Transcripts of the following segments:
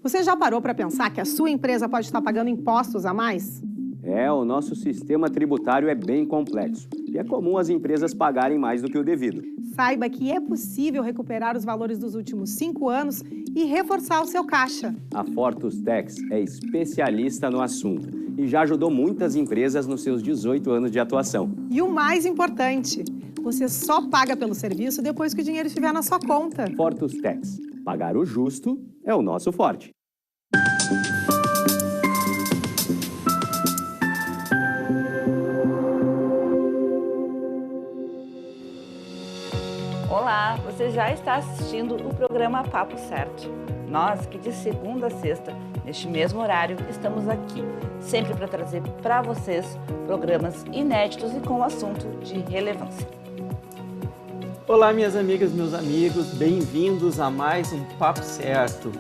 Você já parou para pensar que a sua empresa pode estar pagando impostos a mais? O nosso sistema tributário é bem complexo e é comum as empresas pagarem mais do que o devido. Saiba que é possível recuperar os valores dos últimos 5 anos e reforçar o seu caixa. A Fortus Tax é especialista no assunto e já ajudou muitas empresas nos seus 18 anos de atuação. E o mais importante, você só paga pelo serviço depois que o dinheiro estiver na sua conta. Fortus Tax. Pagar o justo é o nosso forte. Olá, você já está assistindo o programa Papo Certo. Nós que de segunda a sexta, neste mesmo horário, estamos aqui, sempre para trazer para vocês programas inéditos e com assunto de relevância. Olá, minhas amigas, meus amigos, bem-vindos a mais um Papo Certo.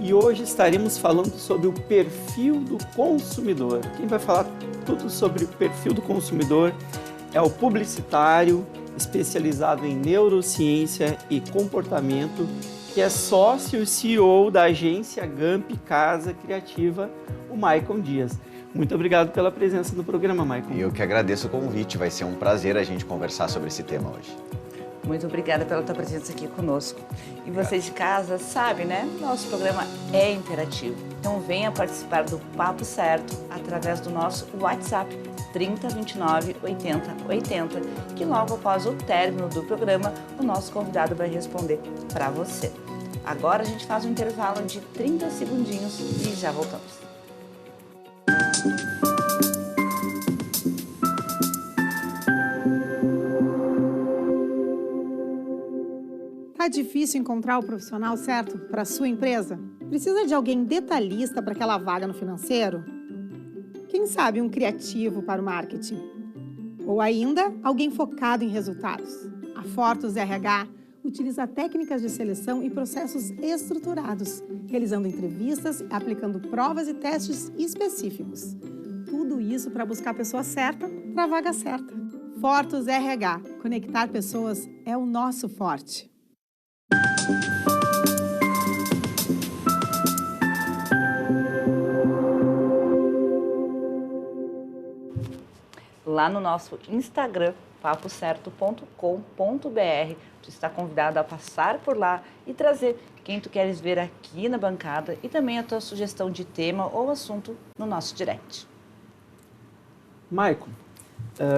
E hoje estaremos falando sobre o perfil do consumidor. Quem vai falar tudo sobre o perfil do consumidor é o publicitário, especializado em neurociência e comportamento, que é sócio e CEO da agência Gamp Casa Criativa, o Maicon Dias. Muito obrigado pela presença no programa, Maicon. Eu que agradeço o convite, vai ser um prazer a gente conversar sobre esse tema hoje. Muito obrigada pela tua presença aqui conosco. E vocês de casa sabem, né? Nosso programa é interativo. Então venha participar do Papo Certo através do nosso WhatsApp 30 29 80 80, que logo após o término do programa, o nosso convidado vai responder para você. Agora a gente faz um intervalo de 30 segundinhos e já voltamos. Tá difícil encontrar o profissional certo para a sua empresa? Precisa de alguém detalhista para aquela vaga no financeiro? Quem sabe um criativo para o marketing? Ou ainda, alguém focado em resultados? A Fortus RH utiliza técnicas de seleção e processos estruturados, realizando entrevistas e aplicando provas e testes específicos. Tudo isso para buscar a pessoa certa para a vaga certa. Fortus RH. Conectar pessoas é o nosso forte. Lá no nosso Instagram, papocerto.com.br, tu está convidado a passar por lá e trazer quem tu queres ver aqui na bancada e também a tua sugestão de tema ou assunto no nosso direct. Maicon,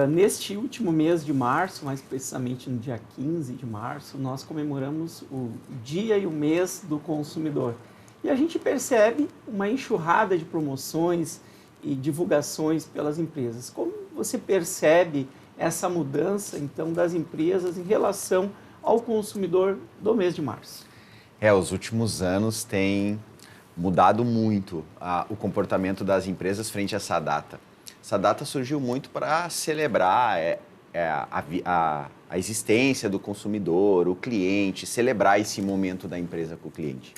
neste último mês de março, mais precisamente no dia 15 de março, nós comemoramos o Dia e o Mês do Consumidor. E a gente percebe uma enxurrada de promoções e divulgações pelas empresas. Como você percebe essa mudança, então, das empresas em relação ao consumidor do mês de março? Os últimos anos têm mudado muito o comportamento das empresas frente a essa data. Essa data surgiu muito para celebrar a existência do consumidor, o cliente, celebrar esse momento da empresa com o cliente.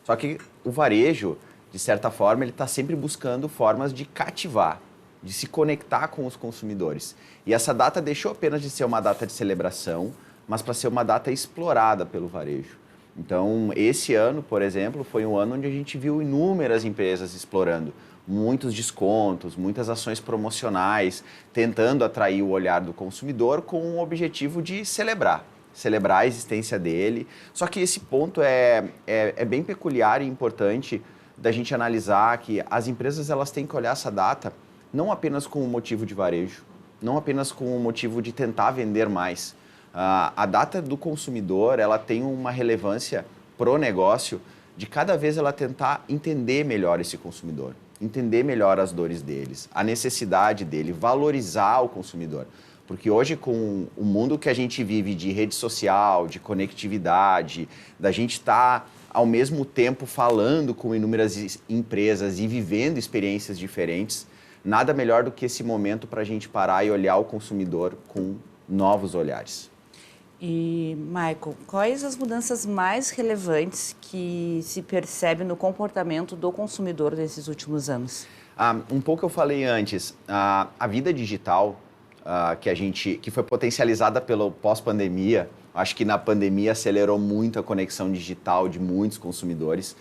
Só que o varejo, de certa forma, ele está sempre buscando formas de cativar, de se conectar com os consumidores. E essa data deixou apenas de ser uma data de celebração, mas para ser uma data explorada pelo varejo. Então, esse ano, por exemplo, foi um ano onde a gente viu inúmeras empresas explorando muitos descontos, muitas ações promocionais, tentando atrair o olhar do consumidor com o objetivo de celebrar a existência dele. Só que esse ponto é bem peculiar e importante da gente analisar que as empresas elas têm que olhar essa data não apenas com o motivo de varejo, não apenas com o motivo de tentar vender mais. A data do consumidor ela tem uma relevância pro negócio de cada vez ela tentar entender melhor esse consumidor, entender melhor as dores deles, a necessidade dele, valorizar o consumidor. Porque hoje, com o mundo que a gente vive de rede social, de conectividade, da gente estar ao mesmo tempo falando com inúmeras empresas e vivendo experiências diferentes, nada melhor do que esse momento para a gente parar e olhar o consumidor com novos olhares. E, Maicon, quais as mudanças mais relevantes que se percebe no comportamento do consumidor nesses últimos anos? Um pouco eu falei antes, a vida digital que foi potencializada pelo pós-pandemia, acho que na pandemia acelerou muito a conexão digital de muitos consumidores.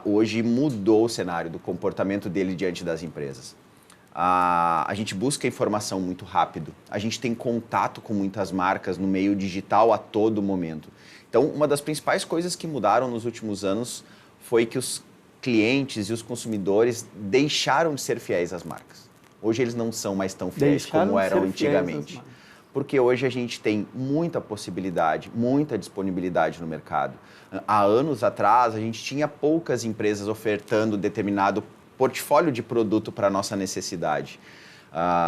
hoje mudou o cenário do comportamento dele diante das empresas. A gente busca informação muito rápido, a gente tem contato com muitas marcas no meio digital a todo momento. Então, uma das principais coisas que mudaram nos últimos anos foi que os clientes e os consumidores deixaram de ser fiéis às marcas. Hoje eles não são mais tão fiéis como eram antigamente. Porque hoje a gente tem muita possibilidade, muita disponibilidade no mercado. Há anos atrás, a gente tinha poucas empresas ofertando determinado portfólio de produto para a nossa necessidade.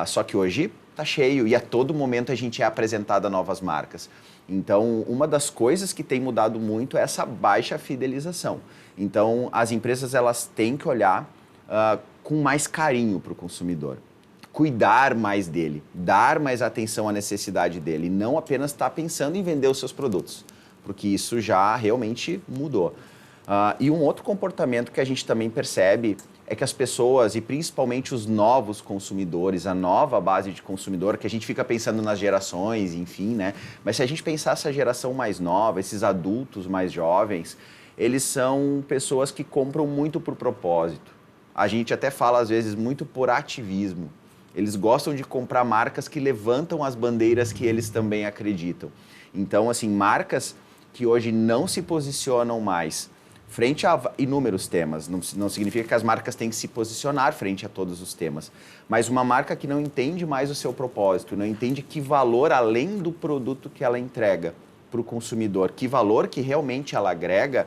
Só que hoje está cheio e a todo momento a gente é apresentado a novas marcas. Então, uma das coisas que tem mudado muito é essa baixa fidelização. Então, as empresas elas têm que olhar com mais carinho para o consumidor, cuidar mais dele, dar mais atenção à necessidade dele, e não apenas estar pensando em vender os seus produtos, porque isso já realmente mudou. E um outro comportamento que a gente também percebe é que as pessoas, e principalmente os novos consumidores, a nova base de consumidor, que a gente fica pensando nas gerações, enfim, né? Mas se a gente pensar essa geração mais nova, esses adultos mais jovens, eles são pessoas que compram muito por propósito. A gente até fala, às vezes, muito por ativismo. Eles gostam de comprar marcas que levantam as bandeiras que eles também acreditam. Então, assim, marcas que hoje não se posicionam mais frente a inúmeros temas. Não significa que as marcas têm que se posicionar frente a todos os temas. Mas uma marca que não entende mais o seu propósito, não entende que valor, além do produto que ela entrega para o consumidor, que valor que realmente ela agrega,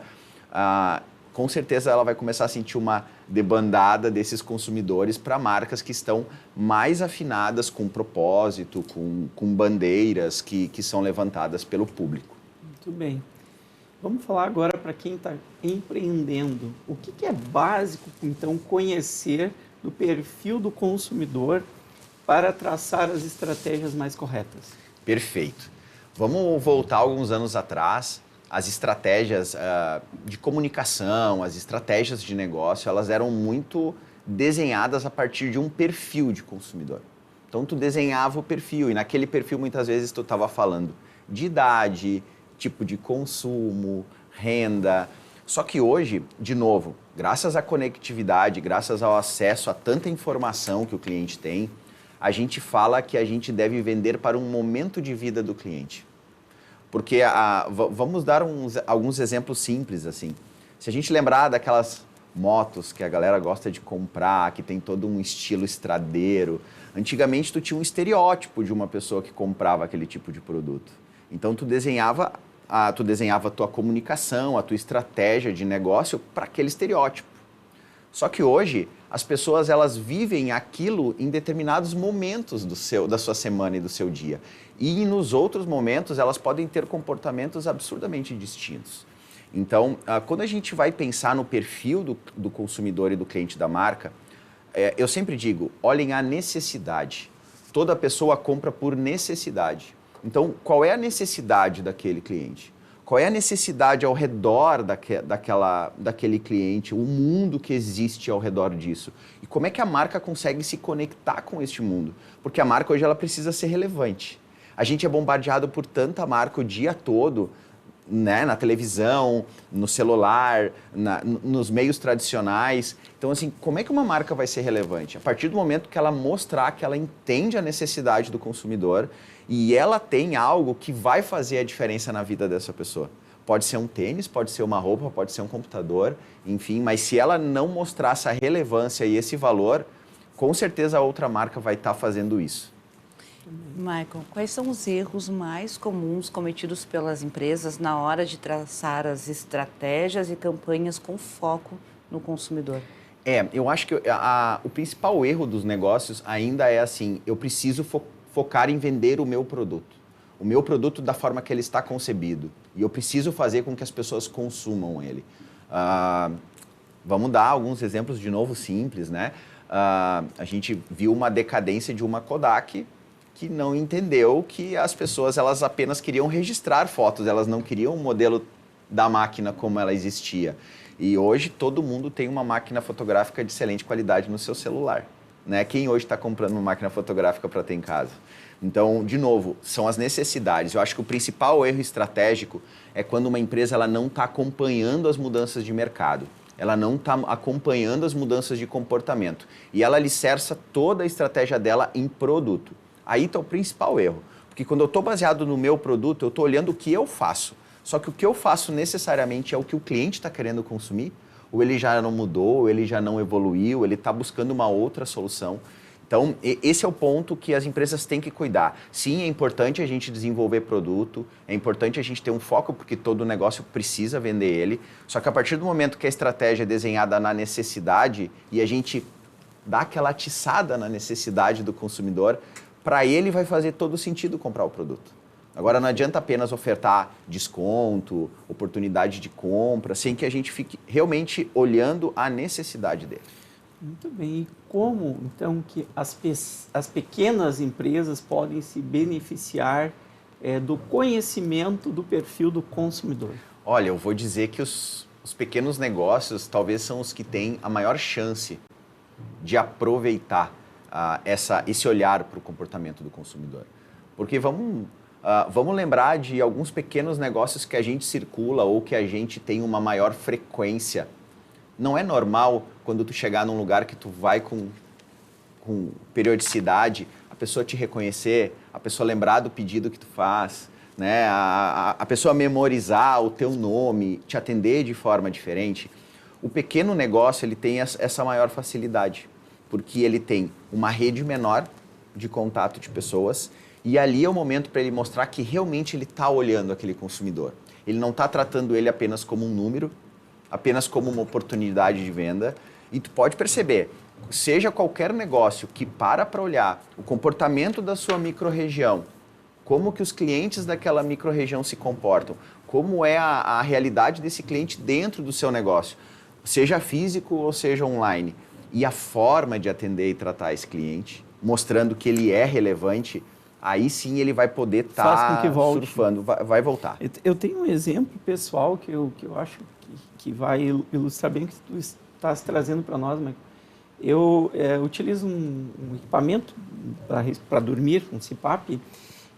com certeza ela vai começar a sentir uma debandada desses consumidores para marcas que estão mais afinadas com propósito, com bandeiras que são levantadas pelo público. Muito bem. Vamos falar agora para quem está empreendendo. O que é básico, então, conhecer do perfil do consumidor para traçar as estratégias mais corretas? Perfeito. Vamos voltar alguns anos atrás. As estratégias de comunicação, as estratégias de negócio, elas eram muito desenhadas a partir de um perfil de consumidor. Então, tu desenhava o perfil e naquele perfil, muitas vezes, tu estava falando de idade, tipo de consumo, renda. Só que hoje, de novo, graças à conectividade, graças ao acesso a tanta informação que o cliente tem, a gente fala que a gente deve vender para um momento de vida do cliente. Porque vamos dar alguns exemplos simples, assim. Se a gente lembrar daquelas motos que a galera gosta de comprar, que tem todo um estilo estradeiro, antigamente tu tinha um estereótipo de uma pessoa que comprava aquele tipo de produto. Então tu desenhava a tua comunicação, a tua estratégia de negócio para aquele estereótipo. Só que hoje as pessoas elas vivem aquilo em determinados momentos da sua semana e do seu dia. E nos outros momentos elas podem ter comportamentos absurdamente distintos. Então, quando a gente vai pensar no perfil do consumidor e do cliente da marca, eu sempre digo, olhem a necessidade. Toda pessoa compra por necessidade. Então, qual é a necessidade daquele cliente? Qual é a necessidade ao redor daquele cliente, o mundo que existe ao redor disso? E como é que a marca consegue se conectar com este mundo? Porque a marca hoje ela precisa ser relevante. A gente é bombardeado por tanta marca o dia todo, né? Na televisão, no celular, nos meios tradicionais. Então, assim, como é que uma marca vai ser relevante? A partir do momento que ela mostrar que ela entende a necessidade do consumidor e ela tem algo que vai fazer a diferença na vida dessa pessoa. Pode ser um tênis, pode ser uma roupa, pode ser um computador, enfim, mas se ela não mostrar essa relevância e esse valor, com certeza a outra marca vai estar fazendo isso. Michael, quais são os erros mais comuns cometidos pelas empresas na hora de traçar as estratégias e campanhas com foco no consumidor? Eu acho que o principal erro dos negócios ainda é assim, eu preciso focar em vender o meu produto da forma que ele está concebido. E eu preciso fazer com que as pessoas consumam ele. Vamos dar alguns exemplos de novo simples, né? A gente viu uma decadência de uma Kodak que não entendeu que as pessoas elas apenas queriam registrar fotos, elas não queriam o modelo da máquina como ela existia. E hoje todo mundo tem uma máquina fotográfica de excelente qualidade no seu celular. Né? Quem hoje está comprando uma máquina fotográfica para ter em casa? Então, de novo, são as necessidades. Eu acho que o principal erro estratégico é quando uma empresa ela não está acompanhando as mudanças de mercado. ela não está acompanhando as mudanças de comportamento. E ela alicerça toda a estratégia dela em produto. Aí está o principal erro. Porque quando eu estou baseado no meu produto, eu estou olhando o que eu faço. Só que o que eu faço necessariamente é o que o cliente está querendo consumir, ou ele já não mudou, ou ele já não evoluiu, ele está buscando uma outra solução. Então, esse é o ponto que as empresas têm que cuidar. Sim, é importante a gente desenvolver produto, é importante a gente ter um foco, porque todo negócio precisa vender ele. Só que a partir do momento que a estratégia é desenhada na necessidade e a gente dá aquela atiçada na necessidade do consumidor, para ele vai fazer todo sentido comprar o produto. Agora, não adianta apenas ofertar desconto, oportunidade de compra, sem que a gente fique realmente olhando a necessidade dele. Muito bem. E como, então, que as pequenas empresas podem se beneficiar do conhecimento do perfil do consumidor? Olha, eu vou dizer que os pequenos negócios talvez são os que têm a maior chance de aproveitar esse olhar para o comportamento do consumidor. Porque vamos lembrar de alguns pequenos negócios que a gente circula ou que a gente tem uma maior frequência. Não é normal quando tu chegar num lugar que tu vai com periodicidade, a pessoa te reconhecer, a pessoa lembrar do pedido que tu faz, né? A pessoa memorizar o teu nome, te atender de forma diferente. O pequeno negócio ele tem essa maior facilidade, porque ele tem uma rede menor de contato de pessoas e ali é o momento para ele mostrar que realmente ele está olhando aquele consumidor. Ele não está tratando ele apenas como um número, apenas como uma oportunidade de venda. E tu pode perceber, seja qualquer negócio que para olhar o comportamento da sua microrregião, como que os clientes daquela microrregião se comportam, como é a realidade desse cliente dentro do seu negócio, seja físico ou seja online, e a forma de atender e tratar esse cliente, mostrando que ele é relevante, aí sim ele vai poder estar surfando, vai voltar. Eu tenho um exemplo pessoal que eu acho que vai ilustrar bem o que tu estás trazendo para nós, Michael. Eu utilizo um equipamento para dormir, um CPAP,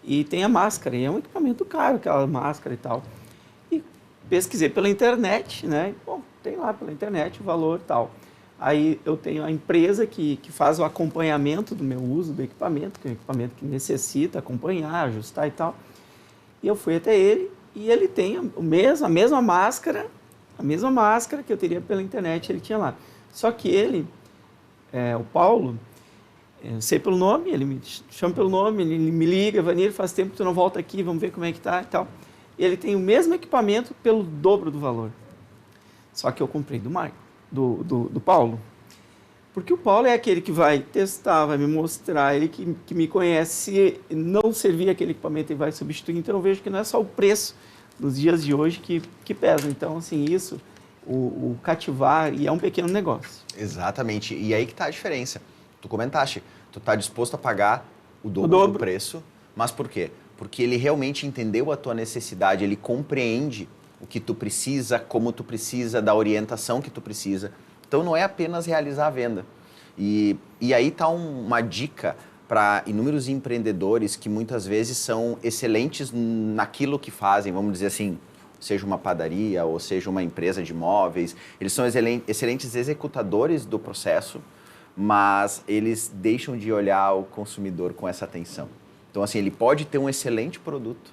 e tem a máscara, e é um equipamento caro, aquela máscara e tal. E pesquisei pela internet, né? Bom, tem lá pela internet o valor e tal. Aí eu tenho a empresa que faz o acompanhamento do meu uso do equipamento, que é um equipamento que necessita acompanhar, ajustar e tal. E eu fui até ele, e ele tem a mesma máscara que eu teria pela internet, ele tinha lá. Só que ele, o Paulo, eu sei pelo nome, ele me chama pelo nome, ele me liga, Vanir, faz tempo que tu não volta aqui, vamos ver como é que tá e tal. Ele tem o mesmo equipamento pelo dobro do valor. Só que eu comprei do Michael, do Paulo. Porque o Paulo é aquele que vai testar, vai me mostrar, ele que me conhece, se não servir aquele equipamento e vai substituir. Então eu vejo que não é só o preço nos dias de hoje que pesa. Então, assim, isso, o cativar, e é um pequeno negócio. Exatamente. E aí que está a diferença. Tu comentaste, tu está disposto a pagar o dobro do preço, mas por quê? Porque ele realmente entendeu a tua necessidade, ele compreende o que tu precisa, como tu precisa, da orientação que tu precisa. Então, não é apenas realizar a venda. E aí está uma dica para inúmeros empreendedores que muitas vezes são excelentes naquilo que fazem, vamos dizer assim, seja uma padaria ou seja uma empresa de móveis, eles são excelentes executadores do processo, mas eles deixam de olhar o consumidor com essa atenção. Então, assim, ele pode ter um excelente produto,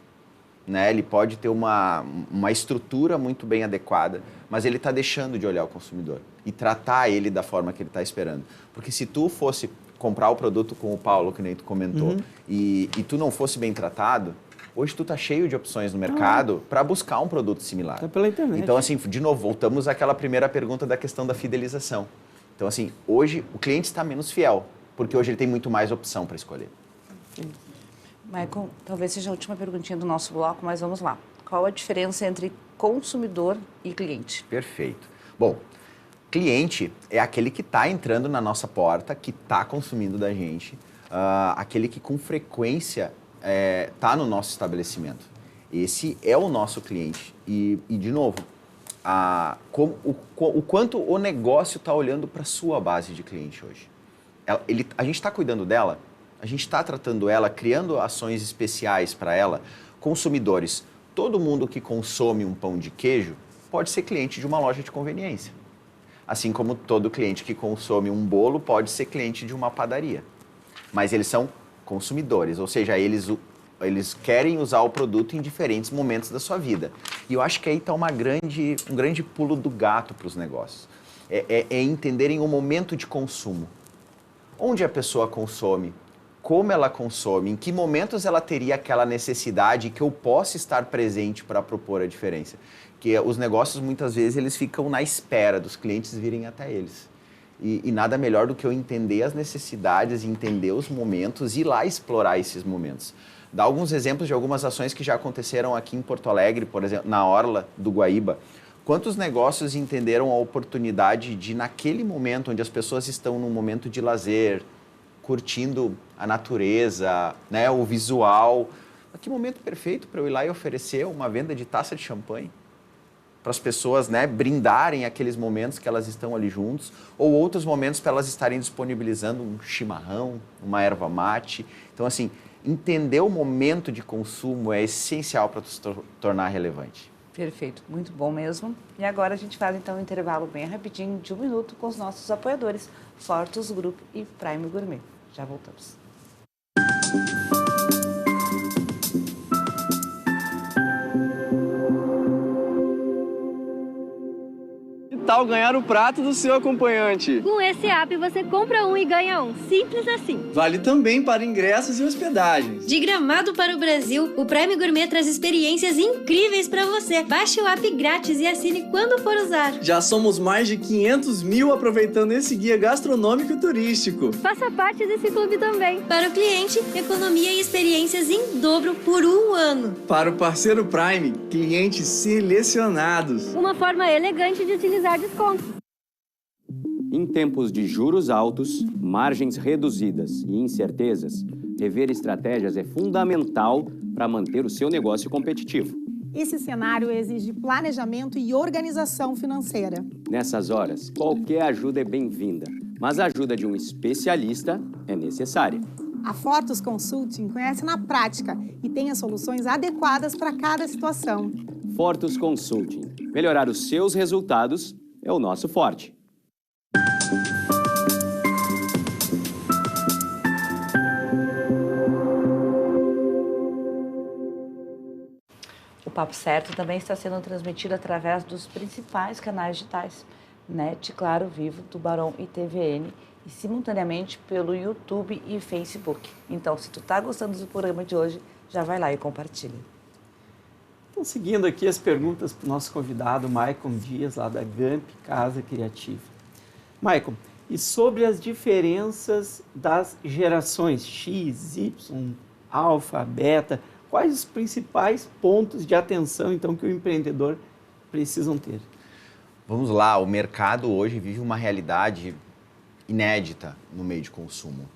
né? Ele pode ter uma estrutura muito bem adequada, mas ele está deixando de olhar o consumidor e tratar ele da forma que ele está esperando. Porque se tu fosse comprar o produto com o Paulo, que nem tu comentou, e tu não fosse bem tratado, hoje tu tá cheio de opções no mercado para buscar um produto similar. Tá pela internet. Então, assim, de novo, voltamos àquela primeira pergunta da questão da fidelização. Então, assim, hoje o cliente está menos fiel, porque hoje ele tem muito mais opção para escolher. Michael, talvez seja a última perguntinha do nosso bloco, mas vamos lá. Qual a diferença entre consumidor e cliente? Perfeito. Bom, cliente é aquele que está entrando na nossa porta, que está consumindo da gente, aquele que com frequência está no nosso estabelecimento. Esse é o nosso cliente. E de novo, o quanto o negócio está olhando para a sua base de cliente hoje. A gente está cuidando dela, a gente está tratando ela, criando ações especiais para ela. Consumidores, todo mundo que consome um pão de queijo pode ser cliente de uma loja de conveniência. Assim como todo cliente que consome um bolo pode ser cliente de uma padaria. Mas eles são consumidores, ou seja, eles querem usar o produto em diferentes momentos da sua vida. E eu acho que aí está um grande pulo do gato para os negócios. É entenderem o momento de consumo. Onde a pessoa consome, como ela consome, em que momentos ela teria aquela necessidade que eu possa estar presente para propor a diferença. Que os negócios, muitas vezes, eles ficam na espera dos clientes virem até eles. E nada melhor do que eu entender as necessidades, entender os momentos e ir lá explorar esses momentos. Dar alguns exemplos de algumas ações que já aconteceram aqui em Porto Alegre, por exemplo, na Orla do Guaíba. Quantos negócios entenderam a oportunidade de, naquele momento onde as pessoas estão num momento de lazer, curtindo a natureza, né, o visual, que momento perfeito para eu ir lá e oferecer uma venda de taça de champanhe? Para as pessoas, né, brindarem aqueles momentos que elas estão ali juntos, ou outros momentos para elas estarem disponibilizando um chimarrão, uma erva mate. Então, assim, entender o momento de consumo é essencial para se tornar relevante. Perfeito, muito bom mesmo. E agora a gente faz então um intervalo bem rapidinho, de 1 minuto, com os nossos apoiadores, Fortus Group e Prime Gourmet. Já voltamos. Que tal ganhar o prato do seu acompanhante? Com esse app você compra um e ganha um. Simples assim. Vale também para ingressos e hospedagens. De Gramado para o Brasil, o Prime Gourmet traz experiências incríveis para você. Baixe o app grátis e assine quando for usar. Já somos mais de 500 mil aproveitando esse guia gastronômico e turístico. Faça parte desse clube também. Para o cliente, economia e experiências em dobro por 1 ano. Para o parceiro Prime, clientes selecionados. Uma forma elegante de utilizar descontos. Em tempos de juros altos, margens reduzidas e incertezas, rever estratégias é fundamental para manter o seu negócio competitivo. Esse cenário exige planejamento e organização financeira. Nessas horas, qualquer ajuda é bem-vinda, mas a ajuda de um especialista é necessária. A Fortus Consulting conhece na prática e tem as soluções adequadas para cada situação. Fortus Consulting. Melhorar os seus resultados é o nosso forte. O Papo Certo também está sendo transmitido através dos principais canais digitais, NET, Claro, Vivo, Tubarão e TVN, e simultaneamente pelo YouTube e Facebook. Então, se tu tá gostando do programa de hoje, já vai lá e compartilha. Então, seguindo aqui as perguntas para o nosso convidado, Maicon Dias, lá da Gamp Casa Criativa. Maicon, e sobre as diferenças das gerações X, Y, Alfa, Beta, quais os principais pontos de atenção, então, que o empreendedor precisa ter? Vamos lá, o mercado hoje vive uma realidade inédita no meio de consumo,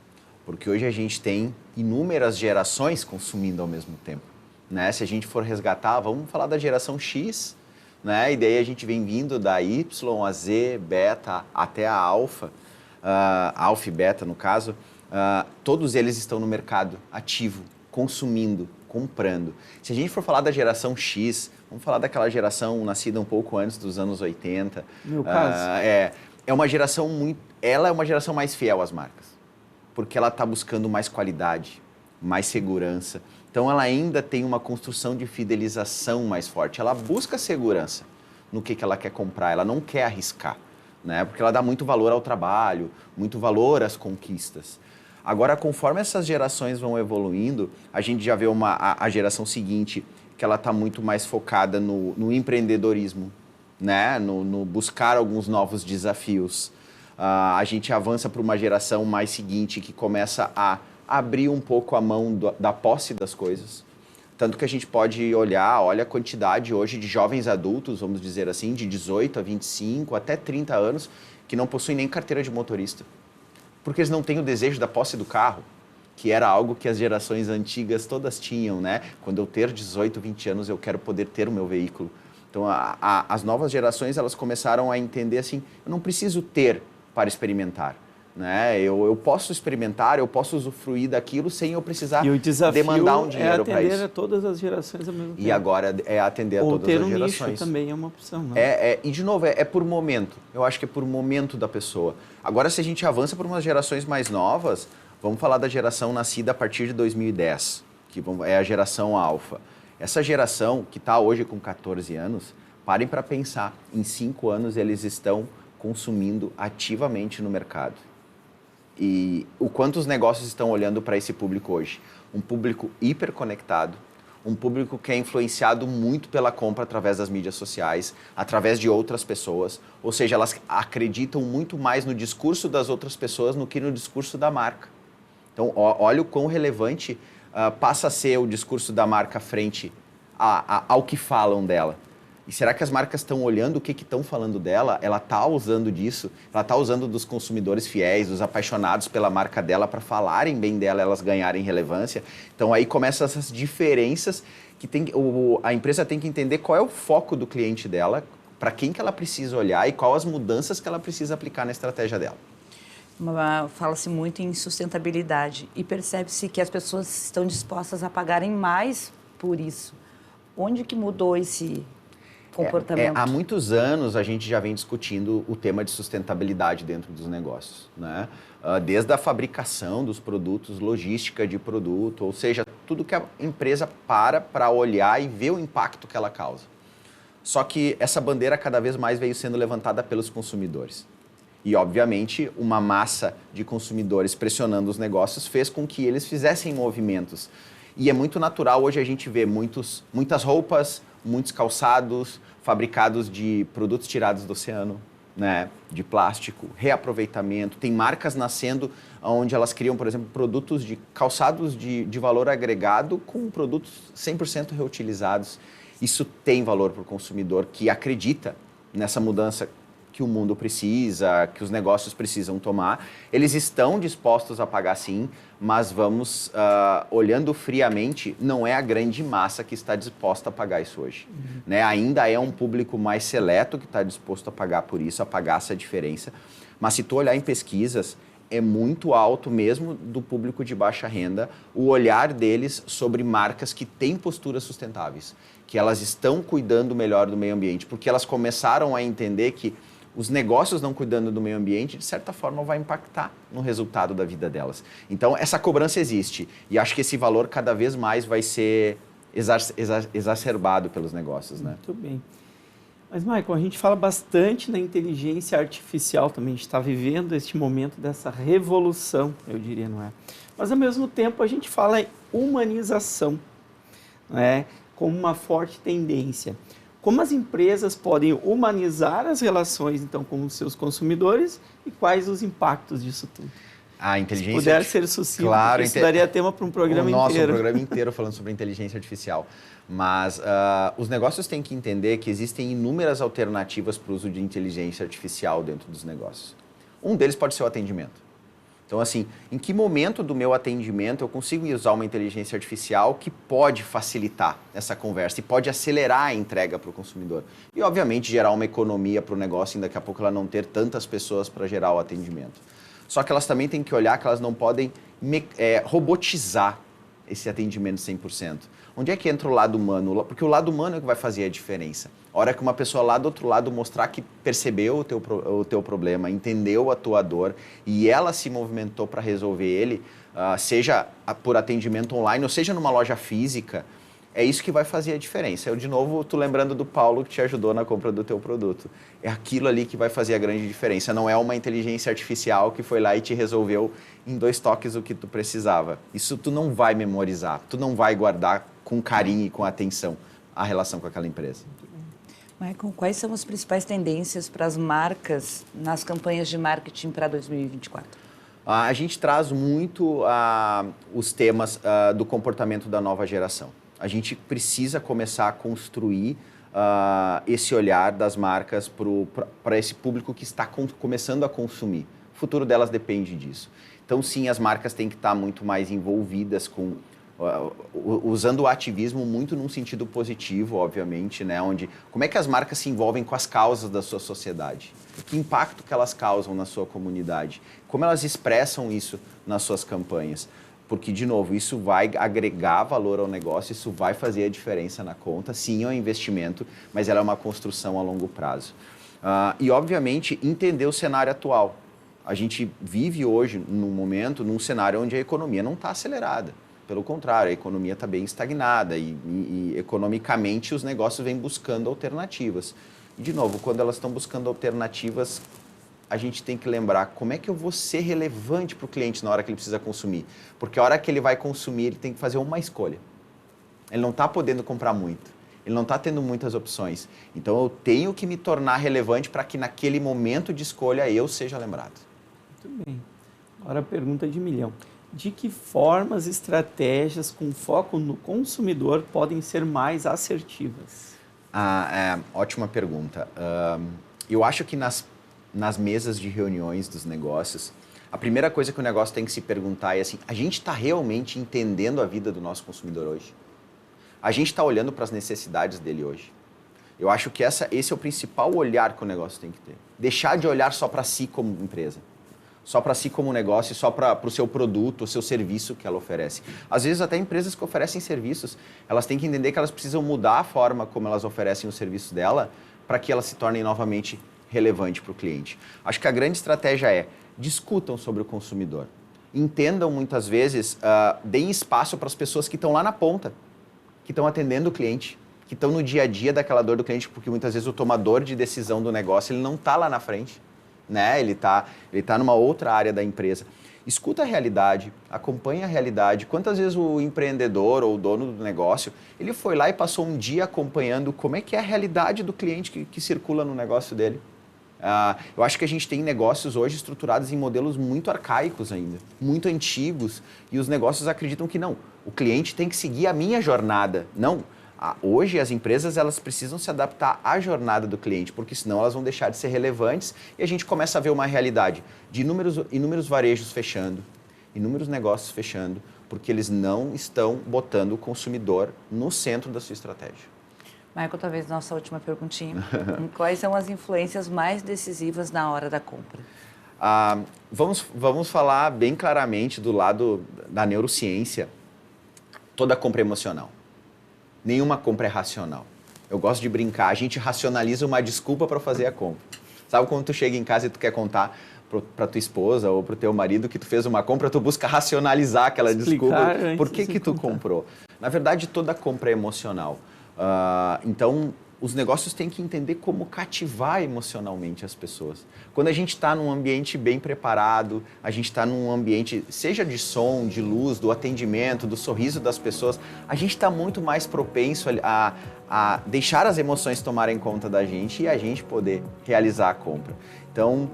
porque hoje a gente tem inúmeras gerações consumindo ao mesmo tempo. Né? Se a gente for resgatar, vamos falar da geração X, né? E daí a gente vem vindo da Y, a Z, Beta, até a Alfa, Alfa e Beta no caso, todos eles estão no mercado ativo, consumindo, comprando. Se a gente for falar da geração X, vamos falar daquela geração nascida um pouco antes dos anos 80. No meu caso. É uma geração ela é uma geração mais fiel às marcas, porque ela está buscando mais qualidade, mais segurança. Então, ela ainda tem uma construção de fidelização mais forte. Ela busca segurança no que ela quer comprar, ela não quer arriscar, né? Porque ela dá muito valor ao trabalho, muito valor às conquistas. Agora, conforme essas gerações vão evoluindo, a gente já vê a geração seguinte, que ela está muito mais focada no empreendedorismo, né? No buscar alguns novos desafios. A gente avança para uma geração mais seguinte, que começa a abrir um pouco a mão da posse das coisas. Tanto que a gente pode olha a quantidade hoje de jovens adultos, vamos dizer assim, de 18 a 25, até 30 anos, que não possuem nem carteira de motorista. Porque eles não têm o desejo da posse do carro, que era algo que as gerações antigas todas tinham, né? Quando eu ter 18, 20 anos, eu quero poder ter o meu veículo. Então, as novas gerações, elas começaram a entender assim, eu não preciso ter para experimentar. né? Eu posso experimentar, eu posso usufruir daquilo sem eu precisar E o desafio demandar um dinheiro para atender isso. a todas as gerações ao mesmo tempo. E agora é atender a Ou todas ter as um gerações. nicho também é uma opção, né? E, de novo, é por momento. Eu acho que é por momento da pessoa. Agora, se a gente avança para umas gerações mais novas, vamos falar da geração nascida a partir de 2010, que é a geração alfa. Essa geração, que está hoje com 14 anos, parem para pensar. Em 5 anos, eles estão consumindo ativamente no mercado. E o quanto os negócios estão olhando para esse público hoje? Um público hiperconectado, um público que é influenciado muito pela compra através das mídias sociais, através de outras pessoas, ou seja, elas acreditam muito mais no discurso das outras pessoas do que no discurso da marca. Então, olha o quão relevante passa a ser o discurso da marca frente ao que falam dela. E será que as marcas estão olhando o que estão falando dela? Ela está usando disso? Ela está usando dos consumidores fiéis, dos apaixonados pela marca dela para falarem bem dela, elas ganharem relevância? Então aí começam essas diferenças que a empresa tem que entender qual é o foco do cliente dela, para quem que ela precisa olhar e quais as mudanças que ela precisa aplicar na estratégia dela. Fala-se muito em sustentabilidade e percebe-se que as pessoas estão dispostas a pagarem mais por isso. Onde que mudou esse comportamento? Há muitos anos a gente já vem discutindo o tema de sustentabilidade dentro dos negócios, né? Desde a fabricação dos produtos, logística de produto, ou seja, tudo que a empresa para olhar e ver o impacto que ela causa. Só que essa bandeira cada vez mais veio sendo levantada pelos consumidores. E, obviamente, uma massa de consumidores pressionando os negócios fez com que eles fizessem movimentos. E é muito natural hoje a gente ver muitas roupas, muitos calçados fabricados de produtos tirados do oceano, né? De plástico, reaproveitamento. Tem marcas nascendo onde elas criam, por exemplo, produtos de calçados de valor agregado com produtos 100% reutilizados. Isso tem valor para o consumidor que acredita nessa mudança que o mundo precisa, que os negócios precisam tomar. Eles estão dispostos a pagar sim, mas vamos, olhando friamente, não é a grande massa que está disposta a pagar isso hoje. Né? Ainda é um público mais seleto que está disposto a pagar por isso, a pagar essa diferença. Mas se tu olhar em pesquisas, é muito alto mesmo do público de baixa renda o olhar deles sobre marcas que têm posturas sustentáveis, que elas estão cuidando melhor do meio ambiente, porque elas começaram a entender que os negócios não cuidando do meio ambiente, de certa forma, vai impactar no resultado da vida delas. Então, essa cobrança existe. E acho que esse valor cada vez mais vai ser exacerbado pelos negócios, né? Muito bem. Mas, Michael, a gente fala bastante na inteligência artificial também. A gente está vivendo este momento dessa revolução, eu diria, não é? Mas, ao mesmo tempo, a gente fala em humanização, não é? Como uma forte tendência. Como as empresas podem humanizar as relações, então, com os seus consumidores e quais os impactos disso tudo? A inteligência... Se puder ser sucinto, claro, isso daria tema para um programa inteiro. Um programa inteiro falando sobre inteligência artificial. Mas os negócios têm que entender que existem inúmeras alternativas para o uso de inteligência artificial dentro dos negócios. Um deles pode ser o atendimento. Então, assim, em que momento do meu atendimento eu consigo usar uma inteligência artificial que pode facilitar essa conversa e pode acelerar a entrega para o consumidor? E, obviamente, gerar uma economia para o negócio e daqui a pouco ela não ter tantas pessoas para gerar o atendimento. Só que elas também têm que olhar que elas não podem robotizar esse atendimento 100%. Onde é que entra o lado humano? Porque o lado humano é que vai fazer a diferença. A hora que uma pessoa lá do outro lado mostrar que percebeu o teu problema, entendeu a tua dor e ela se movimentou para resolver ele, seja por atendimento online ou seja numa loja física, é isso que vai fazer a diferença. Eu, de novo, estou lembrando do Paulo que te ajudou na compra do teu produto. É aquilo ali que vai fazer a grande diferença. Não é uma inteligência artificial que foi lá e te resolveu em 2 toques o que tu precisava. Isso tu não vai memorizar, tu não vai guardar com carinho e com atenção a relação com aquela empresa. Michael, quais são as principais tendências para as marcas nas campanhas de marketing para 2024? A gente traz muito os temas do comportamento da nova geração. A gente precisa começar a construir esse olhar das marcas para esse público que está começando a consumir. O futuro delas depende disso. Então, sim, as marcas têm que estar muito mais envolvidas com usando o ativismo muito num sentido positivo, obviamente, né? Onde, como é que as marcas se envolvem com as causas da sua sociedade? Que impacto que elas causam na sua comunidade? Como elas expressam isso nas suas campanhas? Porque, de novo, isso vai agregar valor ao negócio, isso vai fazer a diferença na conta. Sim, é um investimento, mas ela é uma construção a longo prazo. E, obviamente, entender o cenário atual. A gente vive hoje, num cenário onde a economia não está acelerada. Pelo contrário, a economia está bem estagnada e, economicamente, os negócios vêm buscando alternativas. E, de novo, quando elas estão buscando alternativas, a gente tem que lembrar como é que eu vou ser relevante para o cliente na hora que ele precisa consumir. Porque a hora que ele vai consumir, ele tem que fazer uma escolha. Ele não está podendo comprar muito. Ele não está tendo muitas opções. Então, eu tenho que me tornar relevante para que naquele momento de escolha eu seja lembrado. Muito bem. Agora a pergunta de milhão. De que formas, estratégias com foco no consumidor podem ser mais assertivas? Ótima pergunta. Eu acho que nas mesas de reuniões dos negócios, a primeira coisa que o negócio tem que se perguntar é assim, a gente está realmente entendendo a vida do nosso consumidor hoje? A gente está olhando para as necessidades dele hoje? Eu acho que esse é o principal olhar que o negócio tem que ter. Deixar de olhar só para si como empresa, só para si como negócio, só para o seu produto, o seu serviço que ela oferece. Às vezes até empresas que oferecem serviços, elas têm que entender que elas precisam mudar a forma como elas oferecem o serviço dela para que elas se tornem novamente relevante para o cliente. Acho que a grande estratégia é discutam sobre o consumidor. Entendam muitas vezes, deem espaço para as pessoas que estão lá na ponta, que estão atendendo o cliente, que estão no dia a dia daquela dor do cliente, porque muitas vezes o tomador de decisão do negócio ele não está lá na frente, né? Ele tá numa outra área da empresa. Escuta a realidade, acompanha a realidade. Quantas vezes o empreendedor ou o dono do negócio, ele foi lá e passou um dia acompanhando como é que é a realidade do cliente que circula no negócio dele. Eu acho que a gente tem negócios hoje estruturados em modelos muito arcaicos ainda, muito antigos, e os negócios acreditam que não, o cliente tem que seguir a minha jornada. Não, hoje as empresas elas precisam se adaptar à jornada do cliente, porque senão elas vão deixar de ser relevantes e a gente começa a ver uma realidade de inúmeros varejos fechando, inúmeros negócios fechando, porque eles não estão botando o consumidor no centro da sua estratégia. Michael, talvez nossa última perguntinha. Quais são as influências mais decisivas na hora da compra? Vamos falar bem claramente do lado da neurociência. Toda compra é emocional. Nenhuma compra é racional. Eu gosto de brincar, a gente racionaliza uma desculpa para fazer a compra. Sabe quando tu chega em casa e tu quer contar para tua esposa ou para o teu marido que tu fez uma compra, tu busca racionalizar aquela desculpa. Por que tu comprou? Na verdade, toda compra é emocional. Então, os negócios têm que entender como cativar emocionalmente as pessoas. Quando a gente está num ambiente bem preparado, a gente está num ambiente, seja de som, de luz, do atendimento, do sorriso das pessoas, a gente está muito mais propenso a deixar as emoções tomarem conta da gente e a gente poder realizar a compra. Então,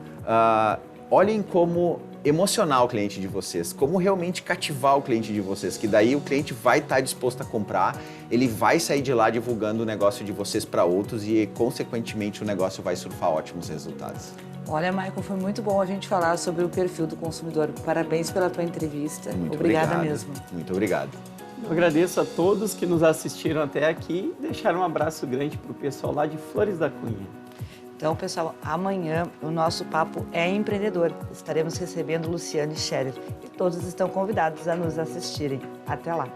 olhem como emocionar o cliente de vocês, como realmente cativar o cliente de vocês, que daí o cliente vai estar disposto a comprar, ele vai sair de lá divulgando o negócio de vocês para outros e, consequentemente, o negócio vai surfar ótimos resultados. Olha, Michael, foi muito bom a gente falar sobre o perfil do consumidor. Parabéns pela tua entrevista. Muito Obrigada obrigado. mesmo. Muito obrigado. Eu agradeço a todos que nos assistiram até aqui e deixaram um abraço grande para o pessoal lá de Flores da Cunha. Então, pessoal, amanhã o nosso papo é empreendedor. Estaremos recebendo Luciane Scherer e todos estão convidados a nos assistirem. Até lá!